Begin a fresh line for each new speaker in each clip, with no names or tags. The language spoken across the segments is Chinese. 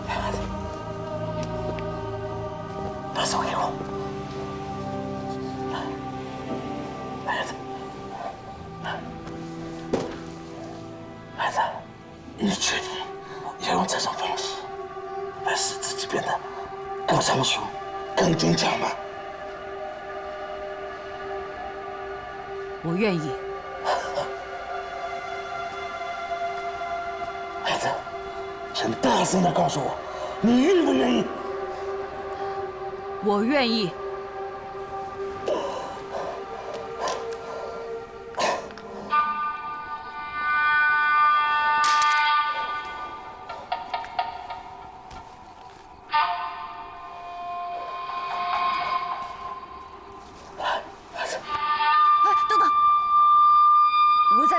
孩子，把手给我。孩子，孩子，你确定要用这种方式来使自己变得更成熟、更坚强吗？
我愿意。
孩子，请大声地告诉我，你愿不愿意？
我愿意。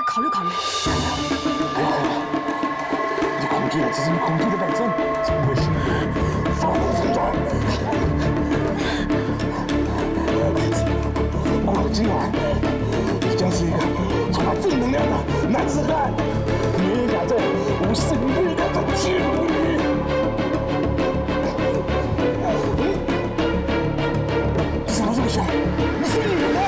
考虑考虑。
不要了，你恐惧只是你恐惧的本身，怎么回事？发怒成长。过了今晚，你将是一个充满正能量的男子汉，你也敢在无胜利的中去努力。什么这么凶？你是女的！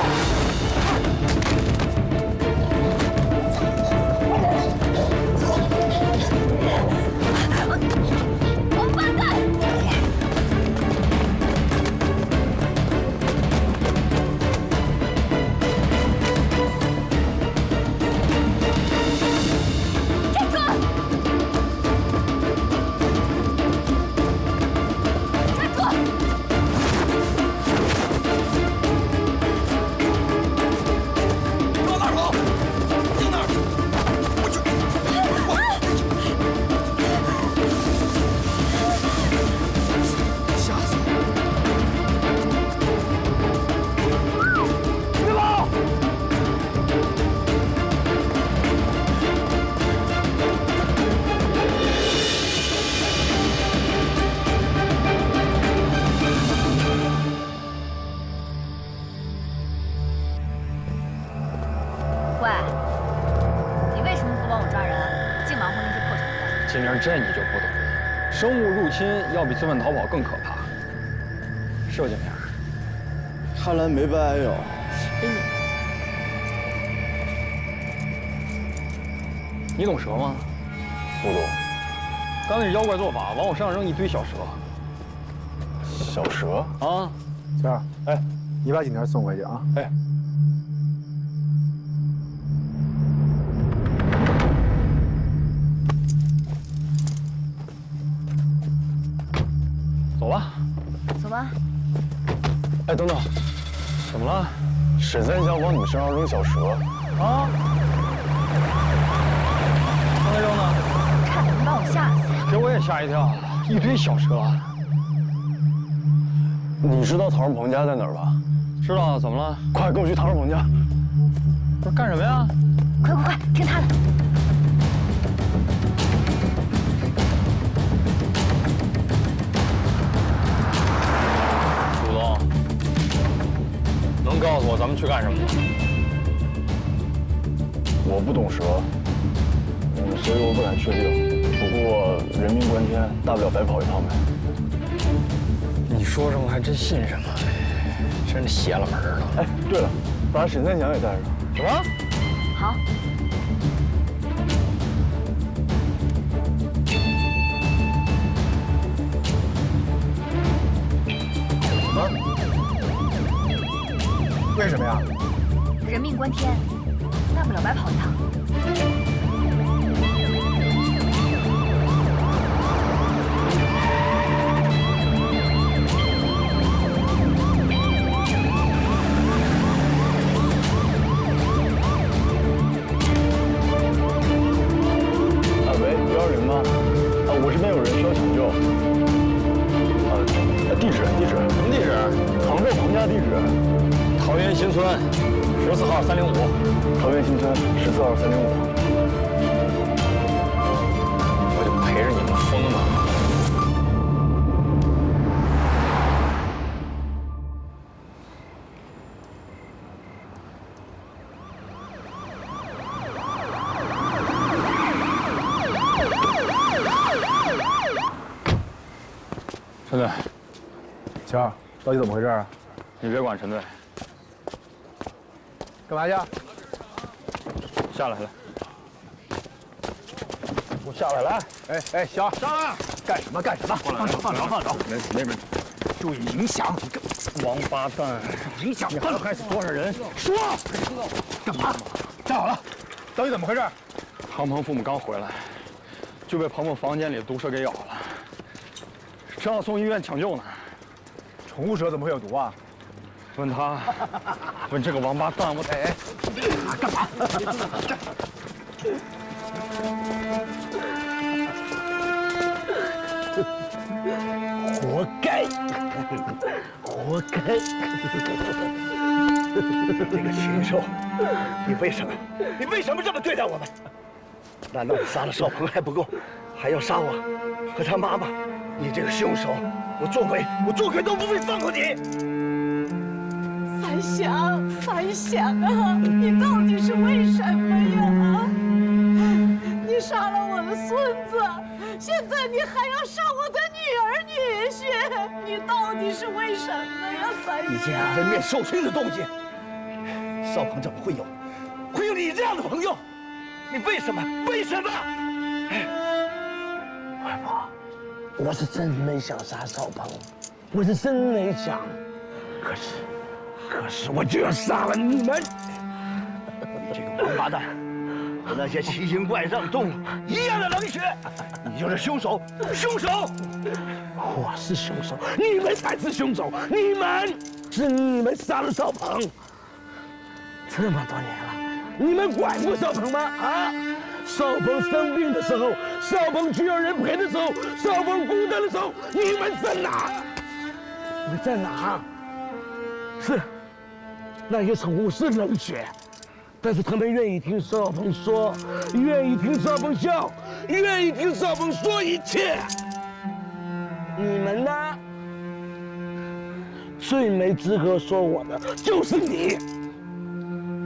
今天这你就不懂了，生物入侵要比罪犯逃跑更可怕，是不景天？
看来没白挨咬。
你懂蛇吗？
不懂。
刚才是妖怪做法，往我身上扔一堆小蛇。
小蛇
啊！
娟儿，哎，你把景天送回去啊！
哎。走吧，
走吧。
哎，等等，
怎么了？
沈三想往你们身上扔小蛇
啊？刚才扔呢？
差点没把我吓死。
给我也吓一跳，一堆小蛇。
你知道陶胜鹏家在哪儿吧？
知道，怎么了？
快跟我去陶胜鹏家。
不是干什么呀？
快快快，听他的。
能告诉我咱们去干什么吗？
我不懂蛇，所以我不敢确定。不过人命关天，大不了白跑一趟呗。
你说什么还真信什么，真是邪了门了。
哎，对了，把沈三强也带上。
什么？
好。
为什么呀？
人命关天，大不了白跑一趟。
喂，120吗？我这边有人需要抢救。地址？什么地址？杭州彭家地址。
桃源新村14号305。
桃源新村14号305。
我就陪着你们疯呢。陈队，
乔，到底怎么回事啊？
你别管陈队，
干嘛去？
下来。
我下来，来。哎，小上来，干什么？放手！
没人。
注意影响！
王八蛋！
影响！
你还要害死多少人？
说，干嘛？站好了，到底怎么回事？
庞鹏父母刚回来，就被鹏鹏房间里的毒蛇给咬了，正要送医院抢救呢。
宠物蛇怎么会有毒啊？
问他，问这个王八蛋！我
干嘛？
活该，活该！这个禽兽，你为什么这么对待我们？难道你杀了少鹏还不够，还要杀我和他妈妈？你这个凶手，我做鬼都不会放过你！
凡祥啊，你到底是为什么呀？你杀了我的孙子，现在你还要杀我的女儿女婿，你到底是为什么呀，凡祥？
你这样人面兽心的东西，少鹏怎么会有你这样的朋友？你为什么？外婆，我是真没想杀少鹏，我是真没想，可是我就要杀了你们！这个王八蛋，和那些奇形怪状动物一样的冷血，你就是凶手！我是凶手，你们才是凶手！你们杀了少鹏，这么多年了，你们管过少鹏吗？啊！少鹏生病的时候，少鹏需要人陪的时候，少鹏孤单的时候，你们在哪？是。那些宠物是冷血，但是他们愿意听少鹏说，愿意听少鹏笑，愿意听少鹏说一切。你们呢？最没资格说我的就是你。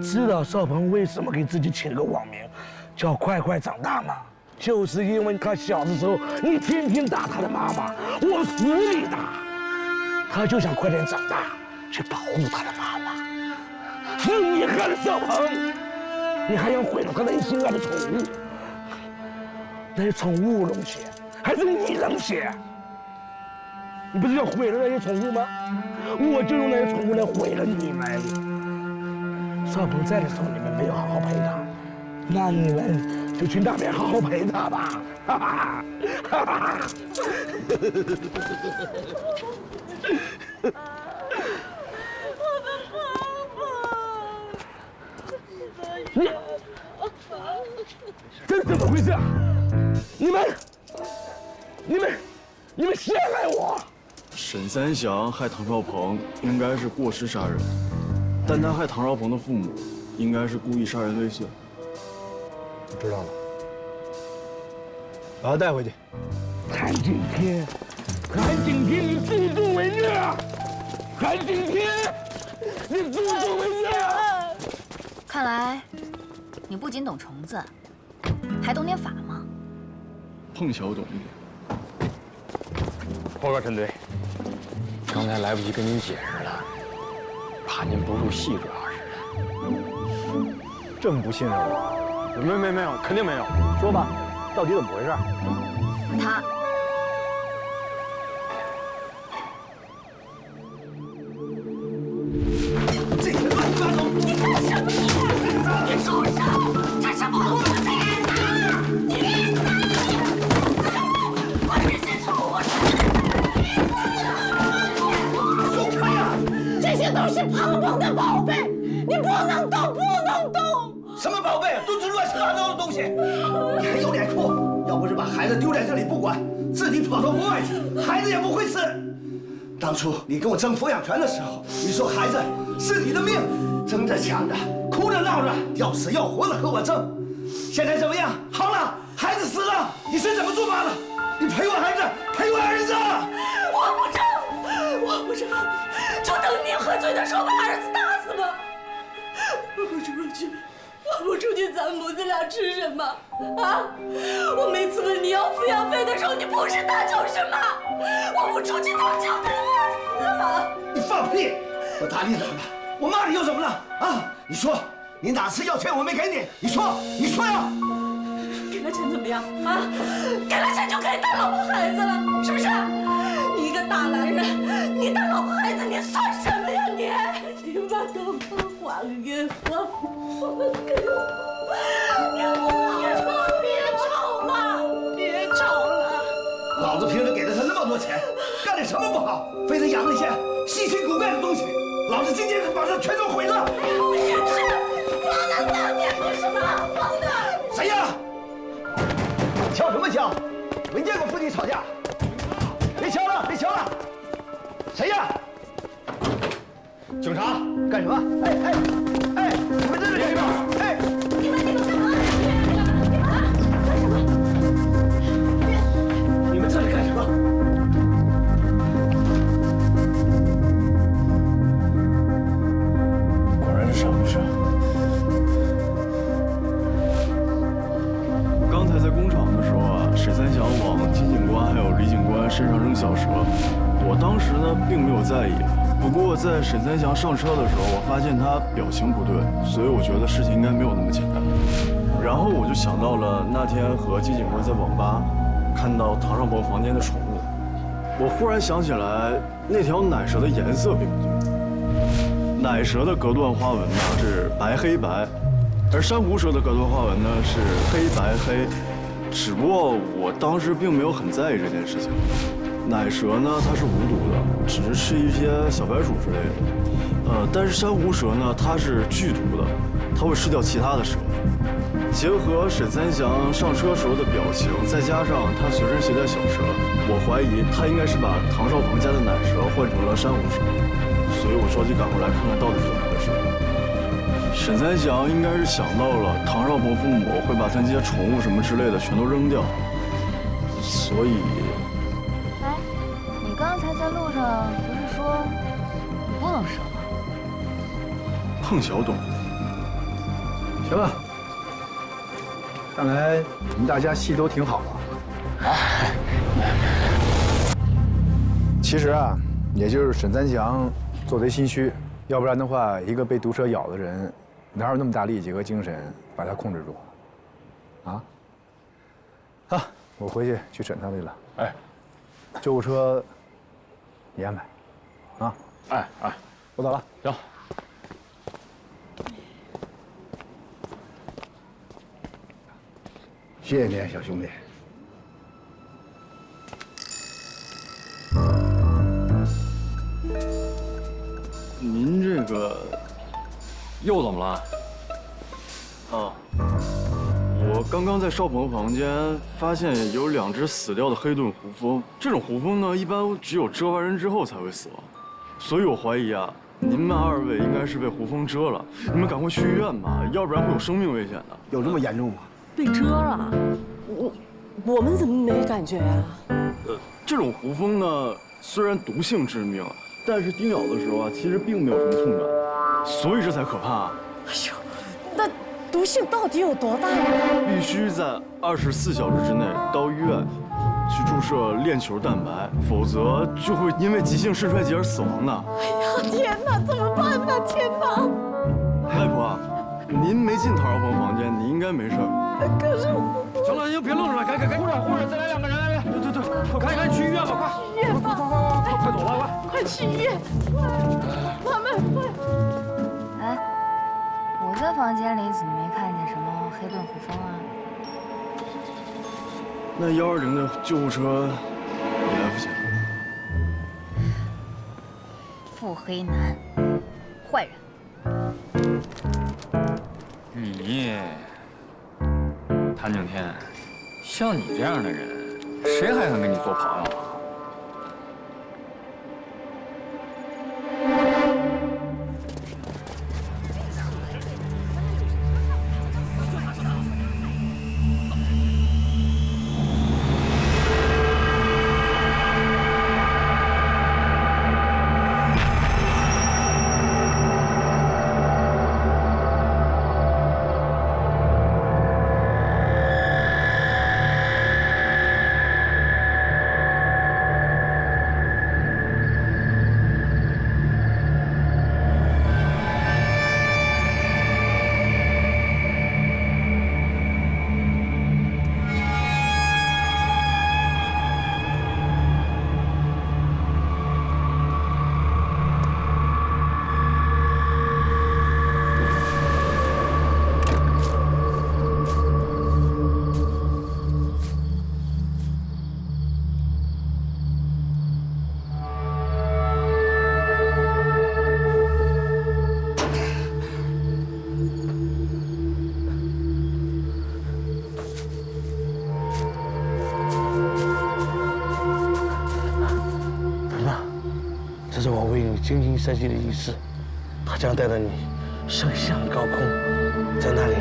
知道少鹏为什么给自己起了个网名叫“快快长大”吗？就是因为他小的时候你天天打他的妈妈，往死里打，他就想快点长大，去保护他的妈妈。是你害了少鹏，你还要毁了他那些心爱的宠物。那些宠物冷血，还是你冷血？你不是要毁了那些宠物吗？我就用那些宠物来毁了你们。少鹏在的时候，你们没有好好陪他，那你们就去那边好好陪他吧。哈哈，哈哈。你，这是怎么回事啊？你们陷害我！
沈三祥害唐少鹏应该是过失杀人，但他害唐少鹏的父母应该是故意杀人未遂。
我知道了，把他带回去。
韩景天，你助纣为虐！韩景天，你助纣为虐！
看来你不仅懂虫子，还懂点法吗？
碰巧懂一点。
报告陈队，刚才来不及跟您解释了，怕您不入戏，主要是。
这么不信任我？
没有，肯定没有。
说吧，到底怎么回事？
他。
这些乱七八糟！你干什么？你住手！这是不公平的！你我这些宠物，走开呀！
这些都是鹏鹏的宝贝，你不能动！
什么宝贝？都是乱七八糟的东西！你还有脸哭？要不是把孩子丢在这里不管，自己跑到国外去，孩子也不会死。当初你跟我争抚养权的时候，你说孩子是你的命，争着抢着，哭着闹着，要死要活的和我争。现在怎么样？好了，孩子死了，你是怎么做妈的？你陪我孩子，陪我儿子。
我不争，就等您喝醉的时候把儿子打死吧。我不出去，
我不出去，咱母子俩吃什么？啊！我每次问你要抚养费的时候，你不是答求什么？我不出去，他们就得饿死了。
你放屁！我打你怎么了？我骂你又怎么了？啊！你说，你哪次要钱我没给你？你说呀！
给了钱怎么样啊？给了钱就可以带老婆孩子了，是不是？你一个大男人，你带老婆孩子，你算什么呀你？你把头发还给我，给我！你别吵了！
老子平时给了他那么多钱，干点什么不好？非得养那些稀奇古怪的东西，老子今天把它全都毁了！
不是，我的当年不是马蜂的。
谁呀？敲什么敲？没见过夫妻吵架。别敲了！谁呀？警察干什么？哎！你们在这干什么？哎！
你们干嘛？干什么？
你们这里干什么？
果然是上回事。刚才在工厂的时候啊，沈三祥往金警官还有李警官身上扔小蛇，我当时呢并没有在意。不过在沈三祥上车的时候，我发现他表情不对，所以我觉得事情应该没有那么简单。然后我就想到了那天和金警官在网吧看到唐少鹏房间的宠物，我忽然想起来那条奶蛇的颜色并不对。奶蛇的隔断花纹呢是白黑白，而珊瑚蛇的隔断花纹呢是黑白黑。只不过我当时并没有很在意这件事情。奶蛇呢，它是无毒的，只是吃一些小白鼠之类的。但是珊瑚蛇呢，它是剧毒的，它会吃掉其他的蛇。结合沈三祥上车时候的表情，再加上他随身携带小蛇，我怀疑他应该是把唐少鹏家的奶蛇换成了珊瑚蛇，所以我着急赶过来看看到底是怎么回事。沈三祥应该是想到了唐少鹏父母会把他那些宠物什么之类的全都扔掉，所以。
哎，你刚才在路上不是说你不能蛇吗？
碰小懂。
行了，看来你们大家戏都挺好啊。其实啊，也就是沈三祥做贼心虚，要不然的话，一个被毒蛇咬的人，哪有那么大力气和精神把他控制住？啊？啊，我回去审他去了。哎，救护车你安排。啊？
哎，
我走了。
行。
谢谢你，小兄弟。
您这个
又怎么了？
啊，我刚刚在少鹏房间发现有2只死掉的黑盾胡蜂。这种胡蜂呢，一般只有蛰完人之后才会死亡，所以我怀疑啊，您们2位应该是被胡蜂蛰了。你们赶快去医院吧，要不然会有生命危险的。
有这么严重吗？
被蛰了？我们怎么没感觉呀？
这种胡蜂呢，虽然毒性致命，但是叮咬的时候啊，其实并没有什么痛感，所以这才可怕。
哎呦，那毒性到底有多大呀？
必须在24小时之内到医院去注射链球蛋白，否则就会因为急性肾衰竭而死亡的。
哎呀，天哪，怎么办呢？天哪！
外婆，您没进唐少鹏房间，你应该没事。
可是我……
行了，您别愣着了，赶紧，护士，再来2个人，来，对，赶紧去医院吧，快！
医院吧，
快走吧，
快去医院！妈妈，快！
哎，我在房间里怎么没看见什么黑盾胡蜂啊？
那120的救护车也来不及了。
腹黑男，坏人。
你，谭景天，像你这样的人，谁还敢跟你做朋友啊？
精心设计的仪式，它将带着你升向高空，在那里，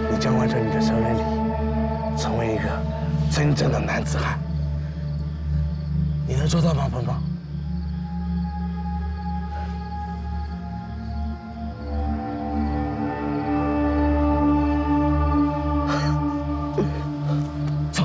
你将完成你的成人礼，成为一个真正的男子汉。你能做到吗，鹏鹏？走。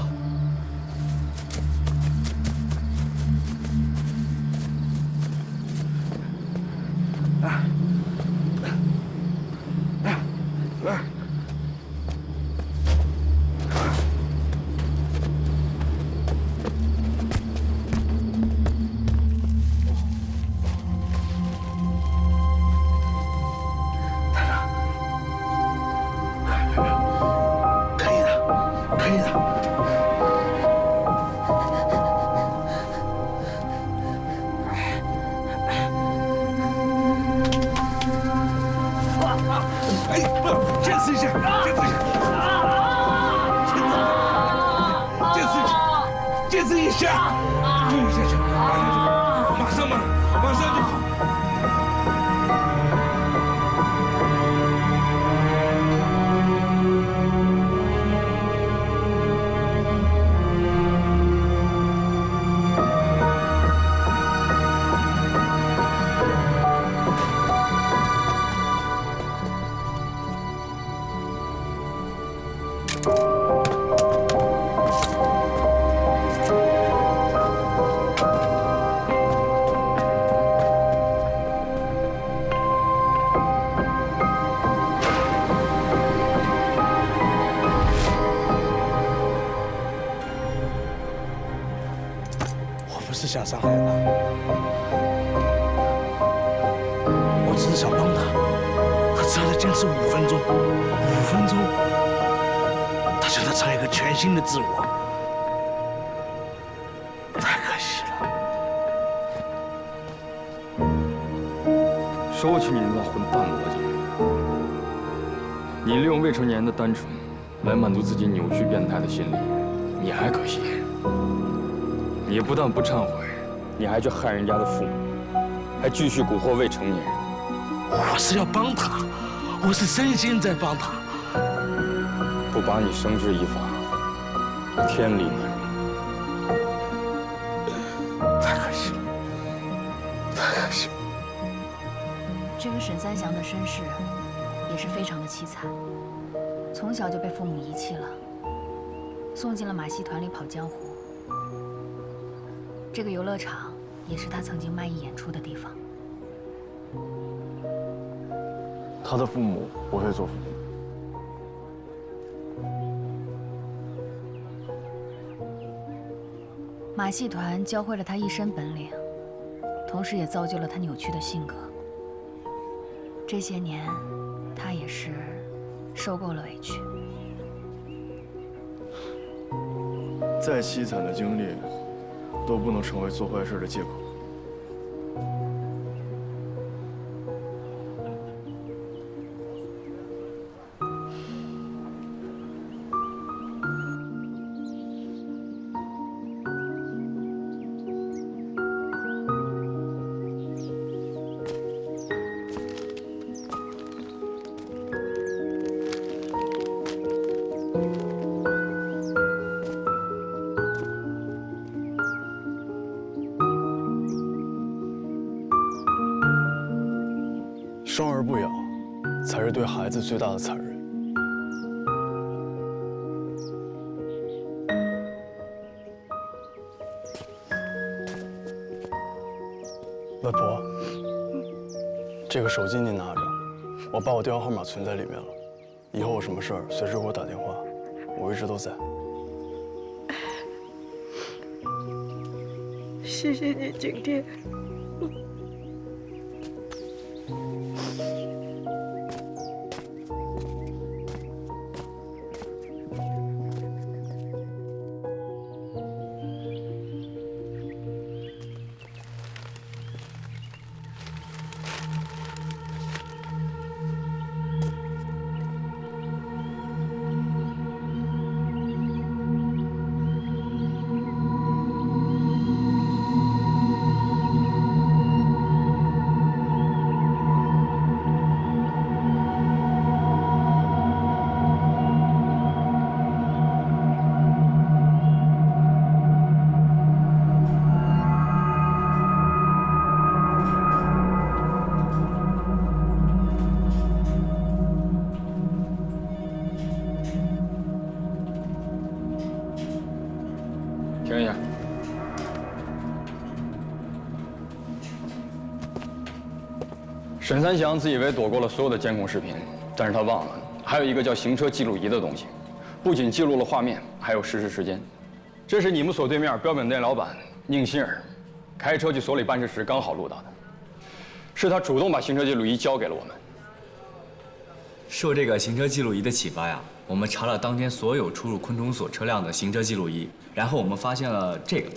可以的，可以的。哎，坚持一下，坚持一下，坚持一下，注意一下去，马上就好，马上就好。我不是想伤害他，我只是想帮他。他只要再坚持5分钟，5分钟，他就能成为一个全新的自我。太可惜了。
收起你那混蛋逻辑！你利用未成年人的单纯来满足自己扭曲变态的心理，你还可惜。你不但不忏悔，你还去害人家的父母，还继续蛊惑未成年人。
我是要帮他，我是真心在帮他。
不把你绳之以法，天理难容。
太可惜了，太可惜了。
这个沈三祥的身世也是非常的凄惨，从小就被父母遗弃了，送进了马戏团里跑江湖。这个游乐场也是他曾经卖艺演出的地方。
他的父母不会做父母。
马戏团教会了他一身本领，同时也造就了他扭曲的性格。这些年，他也是受够了委屈。
再凄惨的经历，都不能成为做坏事的借口。生而不养，才是对孩子最大的残忍。外婆，这个手机您拿着，我把我电话号码存在里面了，以后有什么事儿随时给我打电话，我一直都在。
谢谢你，景天。
停一下。沈三祥自以为躲过了所有的监控视频，但是他忘了还有一个叫行车记录仪的东西，不仅记录了画面，还有实时时间。这是你们所对面标本店老板宁馨儿开车去所里办事时刚好录到的，是他主动把行车记录仪交给了我们。
受这个行车记录仪的启发呀，我们查了当天所有出入昆虫所车辆的行车记录仪，然后我们发现了这个。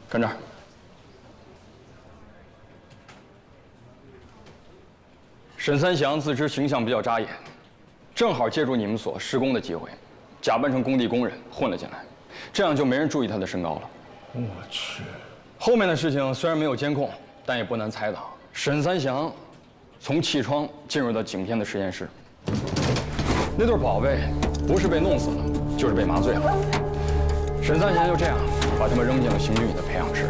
看这儿，沈三祥自知形象比较扎眼，正好借助你们所施工的机会，假扮成工地工人混了进来，这样就没人注意他的身高了。
我去，
后面的事情虽然没有监控，但也不难猜到，沈三祥从气窗进入到景天的实验室，那对保卫不是被弄死了，就是被麻醉了。沈三祥就这样把他们扔进了邢俊宇的培养室。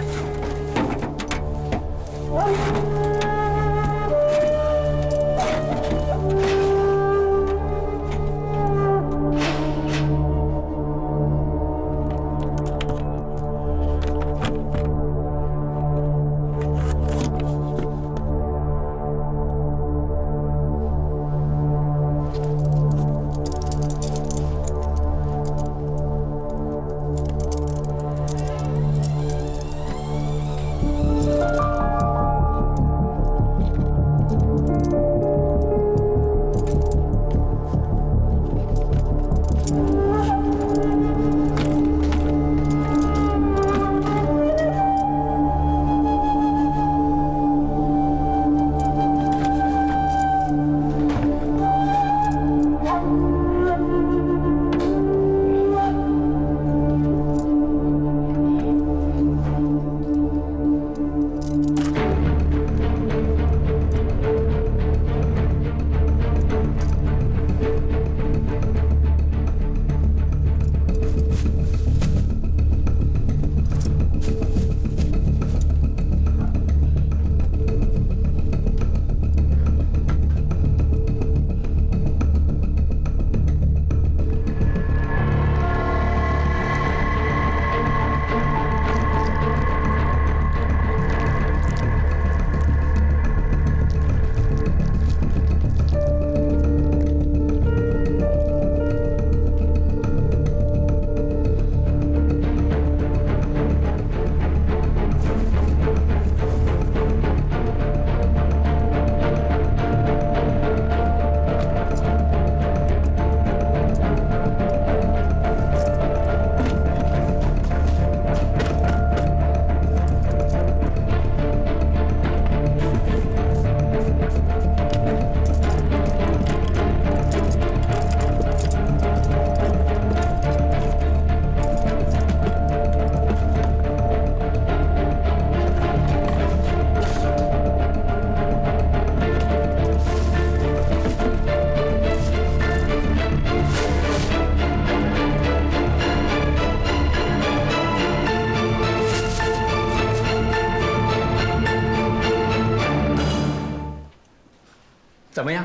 怎么样？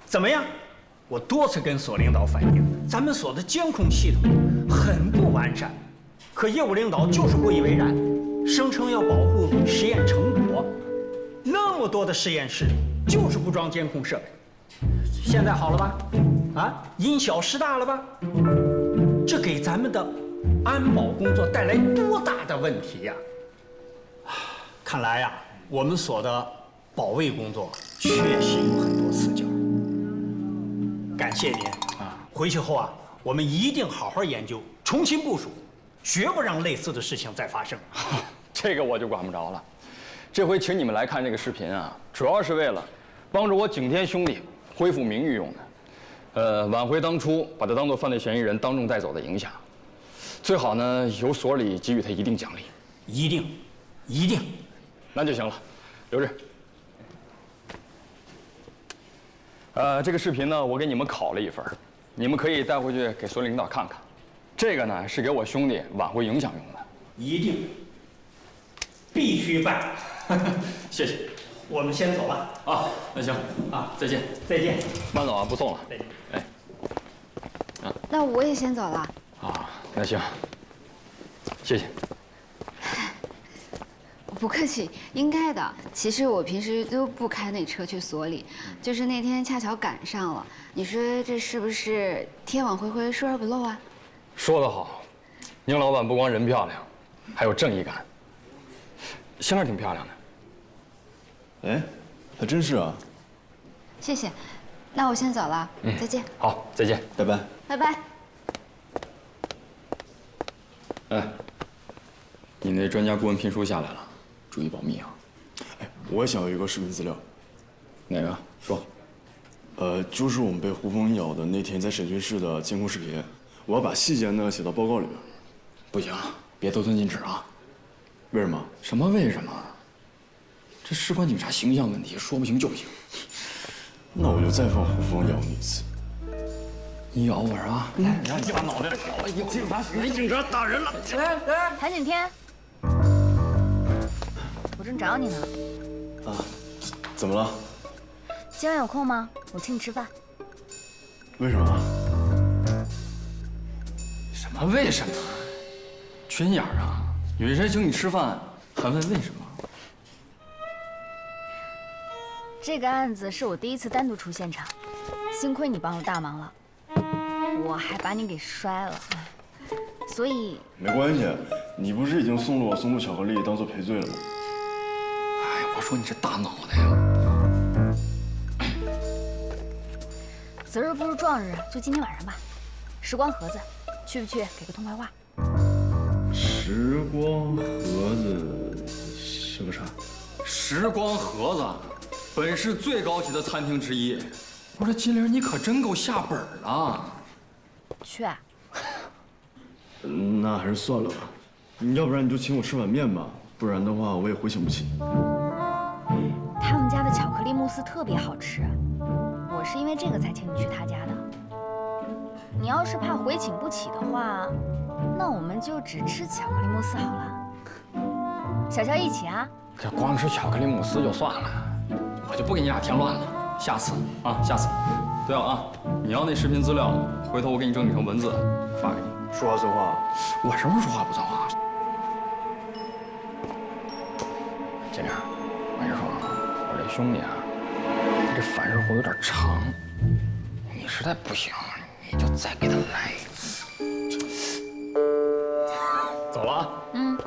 怎么样？我多次跟所领导反映，咱们所的监控系统很不完善，可业务领导就是不以为然，声称要保护实验成果。那么多的实验室，就是不装监控设备。现在好了吧？啊，因小失大了吧？这给咱们的安保工作带来多大的问题呀！看来呀，我们所的保卫工作确实有很多死角。感谢您啊！回去后啊，我们一定好好研究，重新部署，绝不让类似的事情再发生。
这个我就管不着了。这回请你们来看这个视频啊，主要是为了帮助我景天兄弟恢复名誉用的。挽回当初把他当作犯罪嫌疑人当众带走的影响。最好呢，由所里给予他一定奖励。
一定，一定。
那就行了，留着。这个视频呢，我给你们拷了一份，你们可以带回去给所领导看看。这个呢，是给我兄弟挽回影响用的。
一定，必须办。
谢谢。
我们先走了。
啊，那行啊，再见。
再见。
慢走啊，不送了。
再见。
哎。
那我也先走了。
啊，那行，谢谢。
不客气，应该的。其实我平时都不开那车去所里，就是那天恰巧赶上了。你说这是不是天网恢恢，疏而不漏啊？
说得好，宁老板不光人漂亮，还有正义感。香儿挺漂亮的。
哎，还真是啊。
谢谢，那我先走了，再见。
好，再见，
拜拜。
拜拜。
哎，你那专家顾问聘书下来了，注意保密啊。
哎，我也想要一个视频资料。
哪个？说。
就是我们被胡蜂咬的那天在审讯室的监控视频，我要把细节呢写到报告里边。
不行，别得寸进尺啊。
为什么？
什么为什么？这事关警察形象问题，说不行就不行。
那我就再放胡蜂咬你一次。
你咬我啊！来，让你把脑袋咬了！警察打人了！
来，谭景天，我正找你呢。
啊，怎么了？
今晚有空吗？我请你吃饭。
为什么？
什么为什么？缺心眼儿啊！有人请你吃饭，还问为什么？
这个案子是我第一次单独出现场，幸亏你帮我大忙了，我还把你给摔了，所以
没关系，你不是已经送了我松露巧克力当做赔罪了吗？
哎，我说你这大脑袋呀！
择日不如撞日，就今天晚上吧。时光盒子，去不去？给个痛快话。
时光盒子是个啥？
时光盒子，本市最高级的餐厅之一。我说金玲，你可真够下本了。
去。
那还是算了吧，要不然你就请我吃碗面吧，不然的话我也回请不起。
他们家的巧克力慕斯特别好吃，我是因为这个才请你去他家的。你要是怕回请不起的话，那我们就只吃巧克力慕斯好了。小乔一起啊？
这光吃巧克力慕斯就算了，我就不给你俩添乱了。下次啊，下次。对了啊，你要那视频资料，回头我给你整理成文字发给你。
说话算话，
我什么时候说话不算话？金玲，我跟你说，我这兄弟啊，他这反日活有点长，你实在不行，你就再给他来一次。走了啊。
嗯。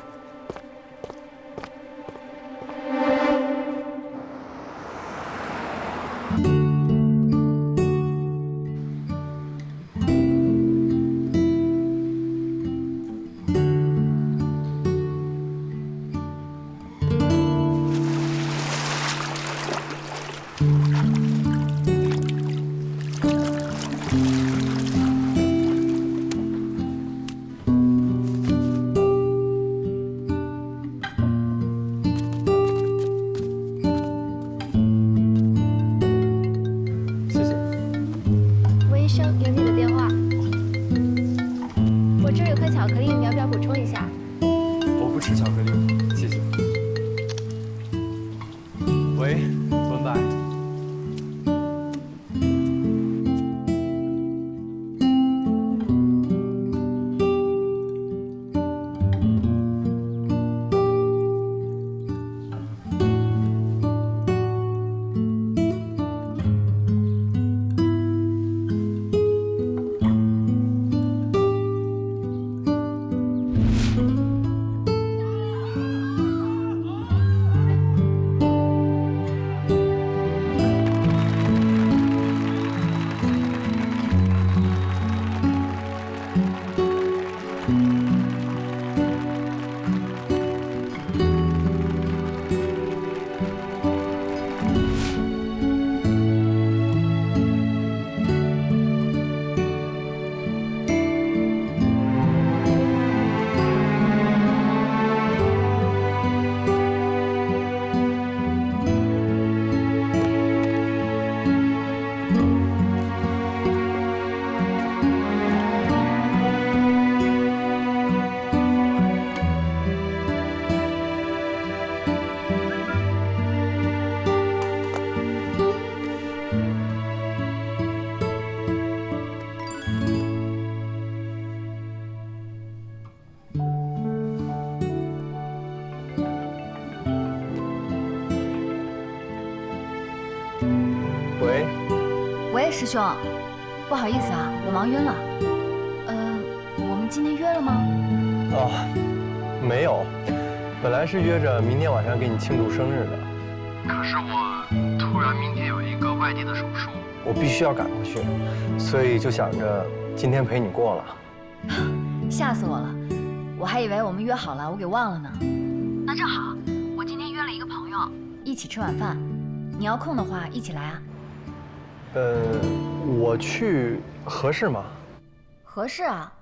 师兄，不好意思啊，我忙晕了。我们今天约了吗？
哦，没有，本来是约着明天晚上给你庆祝生日的。可是我突然明天有一个外地的手术，我必须要赶过去，所以就想着今天陪你过了。
吓死我了，我还以为我们约好了，我给忘了呢。那正好，我今天约了一个朋友，一起吃晚饭。你要空的话，一起来啊。
我去合适吗？
合适啊，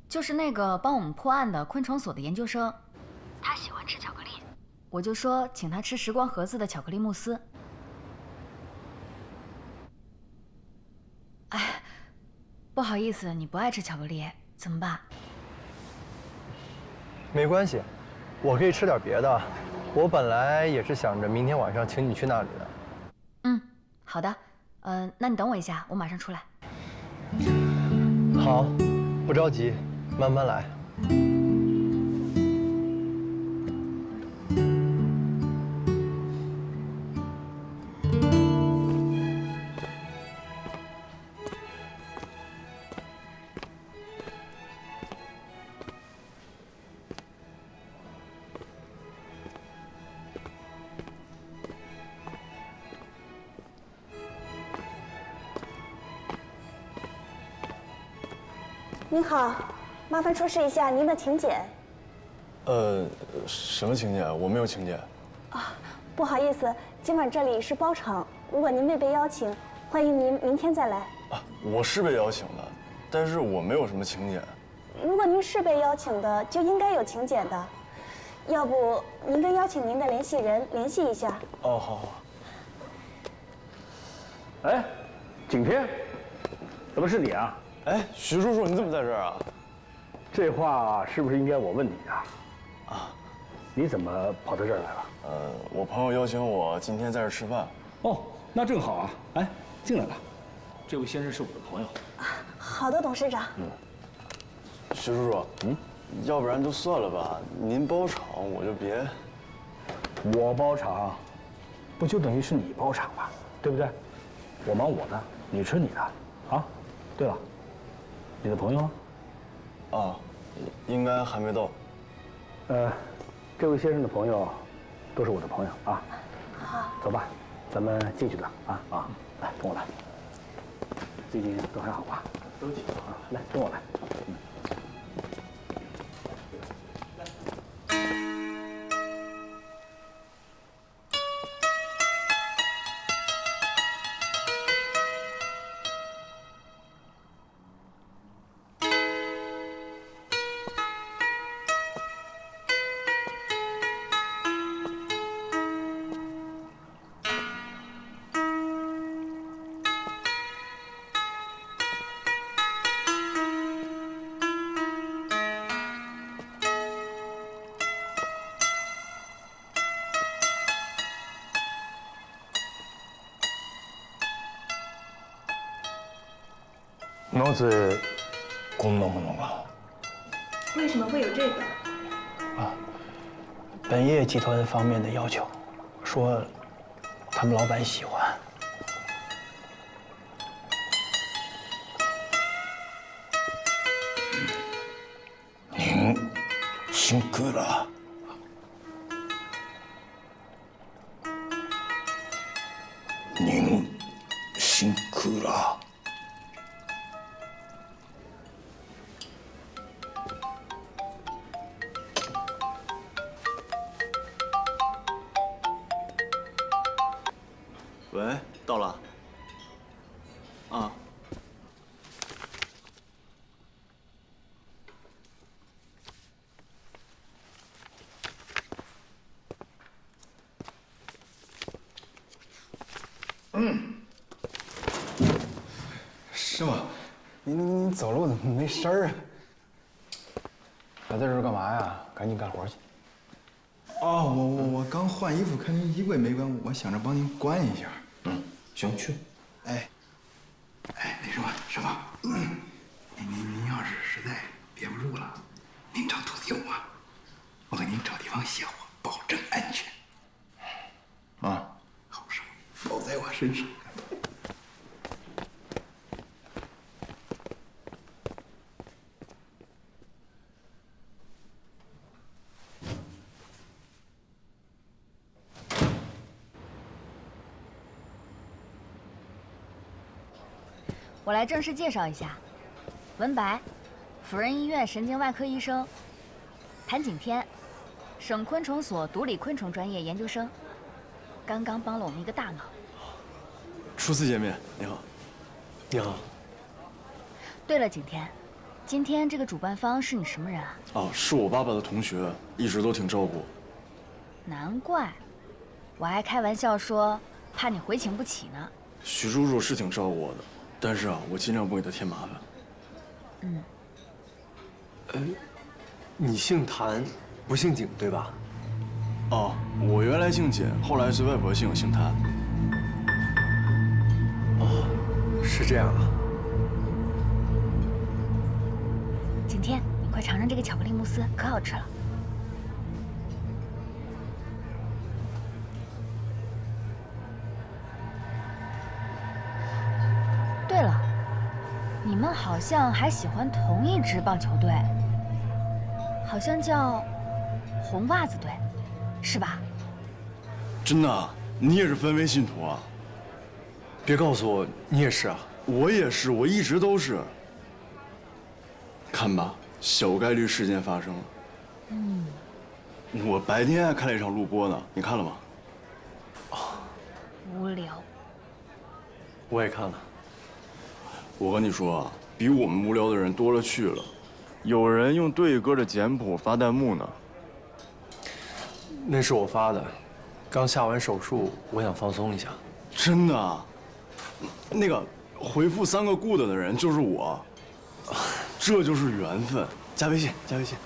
就是那个帮我们破案的昆虫所的研究生，他喜欢吃巧克力，我就说请他吃时光盒子的巧克力慕斯。哎，不好意思，你不爱吃巧克力，怎么办？
没关系，我可以吃点别的。我本来也是想着明天晚上请你去那里的。
嗯，好的。那你等我一下，我马上出来。
好，不着急，慢慢来。
您好，麻烦出示一下您的请柬。
什么请柬？我没有请柬。
啊，不好意思，今晚这里是包场，如果您未被邀请，欢迎您明天再来。
啊，我是被邀请的，但是我没有什么请柬。
如果您是被邀请的，就应该有请柬的。要不您跟邀请您的联系人联系一下。
哦，好好。
哎，景天，怎么是你啊？
哎，徐叔叔，你怎么在这儿啊？
这话是不是应该我问你啊？
啊，
你怎么跑到这儿来了？
我朋友邀请我今天在这儿吃饭。
哦，那正好啊。哎，进来吧。这位先生是我的朋友。
好的，董事长。
徐叔叔，要不然就算了吧，您包场我就别。
我包场，不就等于是你包场吗？对不对？我忙我的，你吃你的，啊。对了。你的朋友呢？
啊，应该还没到。
这位先生的朋友，都是我的朋友啊。
好，
走吧，咱们进去了啊。来，跟我来。最近都还好吧？都行啊。来，跟我来。
なぜこんなものが？
为什么会有这个？
本业集团方面的要求，说他们老板喜欢。
您辛苦了。您辛苦了。
喂，到了。啊。
师傅，你走路怎么没声儿啊？还在这儿干嘛呀？赶紧干活去。
哦，我刚换衣服，看您衣柜没关，我想着帮您关一下。
行，去。
哎，那什么，师傅，您要是实在憋不住了，您找徒弟用啊，我给您找地方歇会，保证安全。啊，好事包在我身上。
我来正式介绍一下，文白，辅仁医院神经外科医生；谭景天，省昆虫所毒理昆虫专业研究生，刚刚帮了我们一个大忙。
初次见面，你好。
你好。
对了，景天，今天这个主办方是你什么人啊？
哦，是我爸爸的同学，一直都挺照顾我。
难怪，我还开玩笑说怕你回请不起呢。
许叔叔是挺照顾我的，但是啊，我尽量不给他添麻烦。
你姓谭，不姓景，对吧？
哦，我原来姓简，后来随外婆姓谭。
哦，是这样啊。
景天，你快尝尝这个巧克力慕斯，可好吃了。对了，你们好像还喜欢同一支棒球队，好像叫红袜子队，是吧？
真的啊？你也是芬威信徒啊？
别告诉我你也是啊！
我也是，我一直都是。看吧，小概率事件发生了。我白天还看了一场录播呢，你看了吗？
无聊。
我也看了。
我跟你说啊，比我们无聊的人多了去了，有人用对歌的简谱发弹幕呢。
那是我发的，刚下完手术，我想放松一下。
真的啊？那个回复3个 good 的人就是我，这就是缘分。加微信，加微信。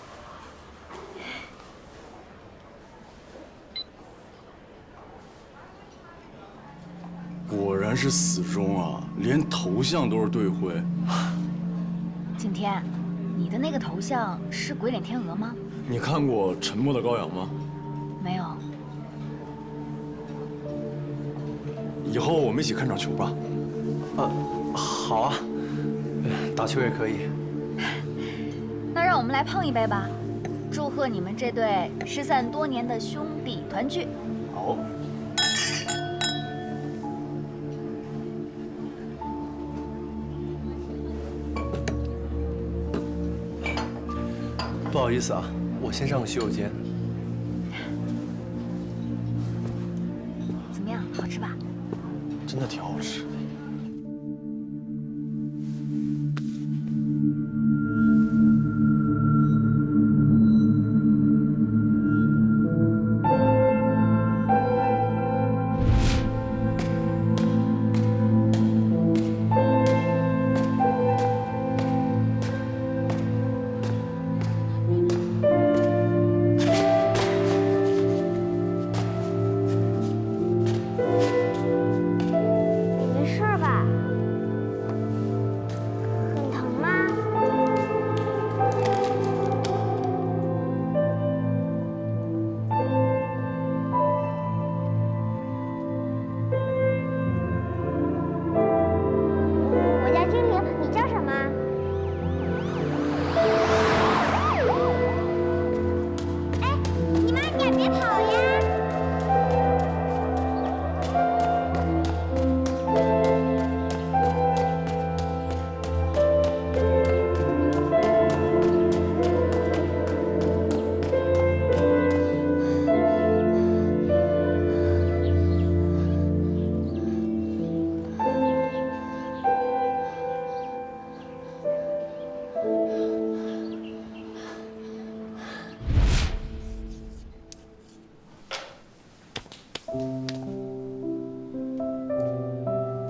果然是死忠啊，连头像都是对灰。
景天，你的那个头像是鬼脸天鹅吗？
你看过《沉默的羔羊》吗？
没有。
以后我们一起看场球吧。
好啊，打球也可以。
那让我们来碰一杯吧，祝贺你们这对失散多年的兄弟团聚。
好。
不好意思啊，我先上个洗手间。
怎么样，好吃吧？
真的挺好吃。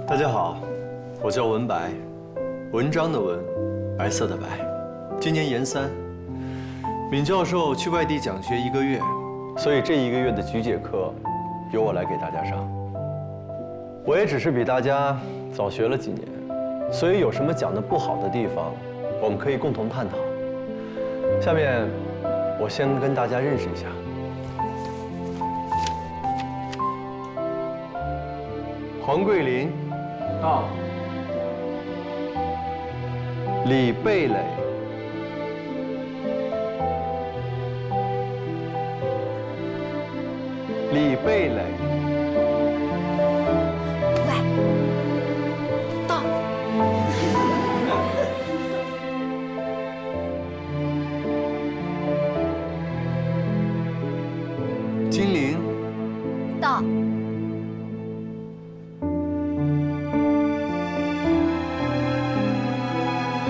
大家好，我叫文白，文章的文，白色的白，今年研3。闵教授去外地讲学1个月，所以这1个月的局解课由我来给大家上。我也只是比大家早学了几年，所以有什么讲得不好的地方，我们可以共同探讨。下面我先跟大家认识一下。黄桂林。到。李蓓蕾。李蓓蕾。
喂，到。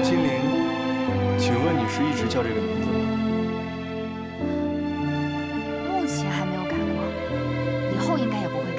金玲，请问你是一直叫这个名字吗？
目前还没有改过，以后应该也不会改。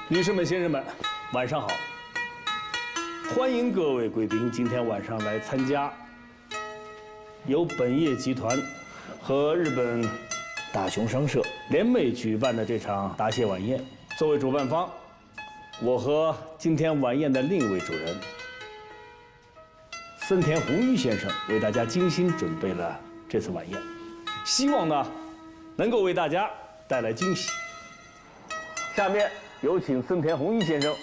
女士们、先生们，晚上好！欢迎各位贵宾今天晚上来参加由本业集团和日本大熊商社联袂举办的这场答谢晚宴。作为主办方，我和今天晚宴的另一位主人森田弘一先生为大家精心准备了这次晚宴，希望呢能够为大家带来惊喜。下面有请森田弘一先生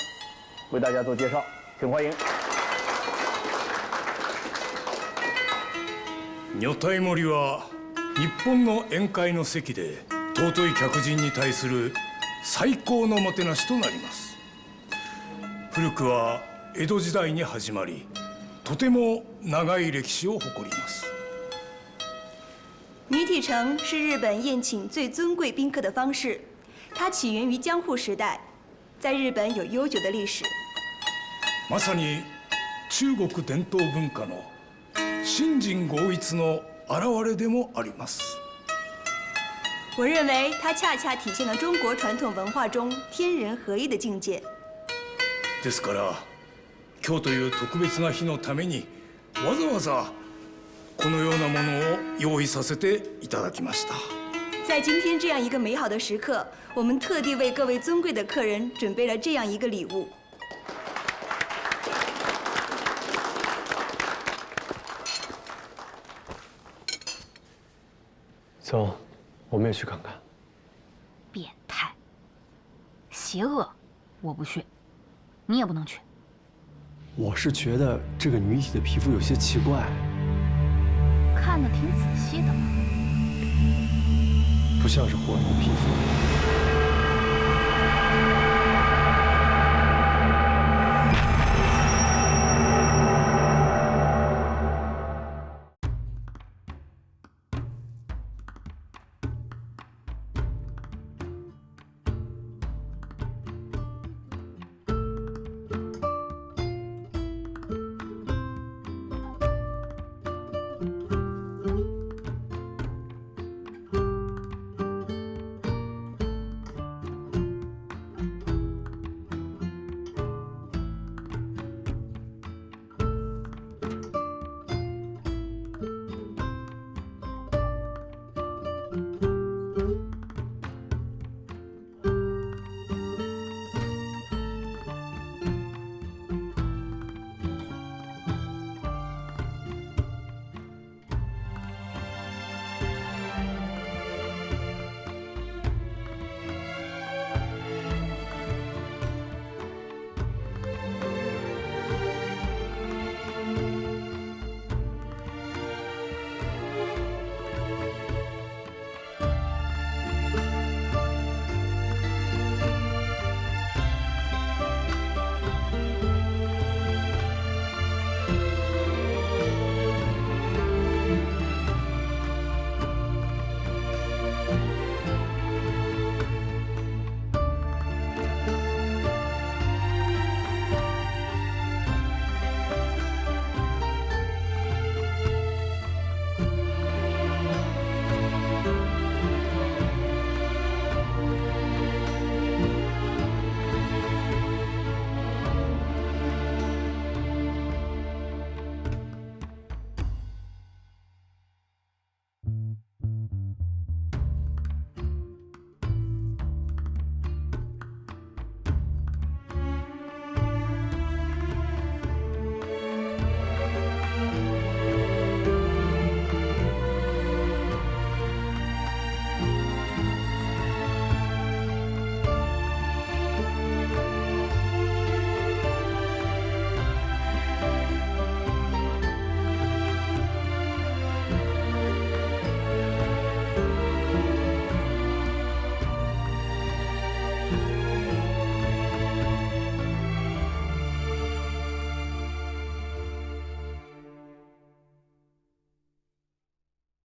为大家做介绍，请欢迎。
女体盛りは日本の宴会の席で尊い客人に対する最高のもてなしとなります。古くは江戸時代に始まり、とても長い歴史を誇ります。
女体盛是日本宴请最尊贵宾客的方式。它起源于江户时代，在日本有悠久的历史。
まさに中国伝統文化の信心合一の表れでもあります。
我认为它恰恰体现了中国传统文化中天人合一的境界。
ですから今日という特別な日のためにわざわざこのようなものを用意させていただきました。
在今天这样一个美好的时刻，我们特地为各位尊贵的客人准备了这样一个礼物。
走，我们也去看看。
变态，邪恶，我不去，你也不能去。
我是觉得这个女体的皮肤有些奇怪，
看得挺仔细的嘛。
不像是活人的皮肤。